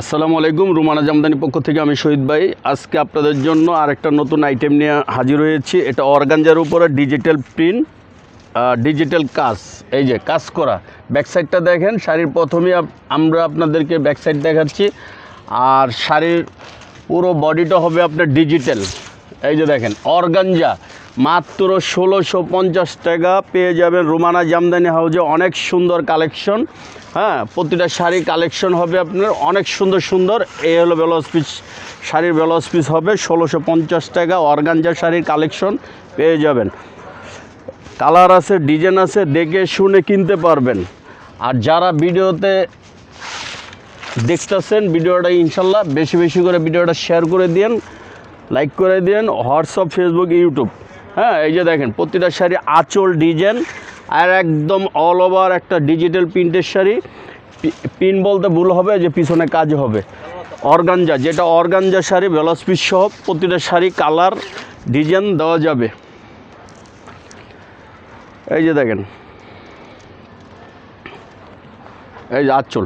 আসসালামু আলাইকুম। রুমানা জামদানি পক্ষ থেকে আমি শহীদ ভাই। আজকে আপনাদের জন্য আরেকটা নতুন আইটেম নিয়ে হাজির হয়েছি। এটা অর্গানজার উপরে ডিজিটাল প্রিন্ট, ডিজিটাল কাজ, এই যে কাজ করা। ব্যাক সাইডটা দেখেন, শাড়ির প্রথমেই আমরা আপনাদেরকে ব্যাক সাইড দেখাচ্ছি। আর শাড়ির পুরো বডিটা হবে আপনার ডিজিটাল। এই যে দেখেন অর্গানজা মাত্র ১৬৫০ টাকা পেয়ে যাবেন রুমানা জামদানি হাউজে। অনেক সুন্দর কালেকশন, হ্যাঁ, প্রতিটা শাড়ি কালেকশন হবে আপনার অনেক সুন্দর সুন্দর। এই হলো ব্লাউজ পিস, শাড়ির ব্লাউজ পিস হবে ১৬৫০ টাকা। অর্গানজা শাড়ির কালেকশন পেয়ে যাবেন। কালার আছে, ডিজাইন আছে, দেখে শুনে কিনতে পারবেন। আর যারা ভিডিওতে দেখতেছেন ভিডিওটা ইনশাল্লাহ বেশি বেশি করে ভিডিওটা শেয়ার করে দিন, লাইক করে দিন, হোয়াটসঅ্যাপ, ফেসবুক, ইউটিউব। হ্যাঁ, এই যে দেখেন প্রতিটা শাড়ি আঁচল ডিজাইন আর একদম অল ওভার একটা ডিজিটাল প্রিন্টের শাড়ি। পিন বলতে ভুল হবে, যে পিছনে কাজ হবে। অর্গানজা, যেটা অর্গানজা শাড়ি ব্লাউজ পিস সহ প্রতিটা শাড়ি কালার ডিজাইন দেওয়া যাবে। এই যে দেখেন, এই যে আঁচল,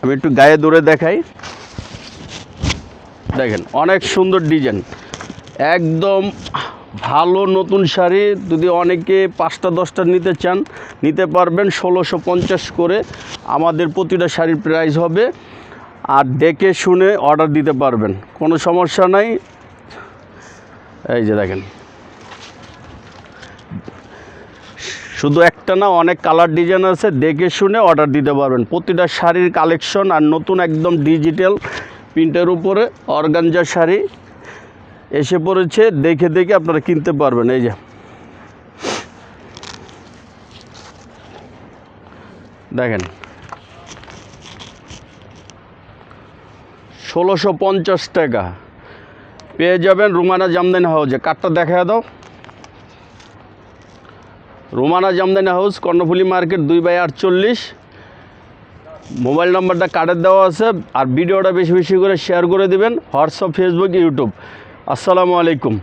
আমি একটু গায়ে দৌড়ে দেখাই। দেখেন অনেক সুন্দর ডিজাইন, একদম ভালো নতুন শাড়ি। যদি অনেকে ৫টা 10টা নিতে চান নিতে পারবেন। ১৬৫০ করে আমাদের প্রতিটা শাড়ির প্রাইস হবে। আর দেখে শুনে অর্ডার দিতে পারবেন, কোনো সমস্যা নাই। এই যে দেখেন, শুধু একটা না, অনেক কালার ডিজাইন আছে, দেখে শুনে অর্ডার দিতে পারবেন। প্রতিটা শাড়ির কালেকশন আর নতুন একদম ডিজিটাল প্রিন্টের উপরে অর্গানজা শাড়ি এসে পড়েছে। দেখে দেখে আপনারা কিনতে পারবেন। এই যে দেখেন ১৬৫০ টাকা পেয়ে যাবেন রুমানা জামদানি হাউজে। কার্ডটা দেখা দাও। Rumana Jamdani house, Karnaphuli market, 2/48। Mobile নাম্বারটা কার্ডের দেওয়া আছে। আর ভিডিওটা বেশি বেশি করে শেয়ার করে দিবেন, হোয়াটসঅ্যাপ, ফেসবুক, ইউটিউব। আসসালামু আলাইকুম।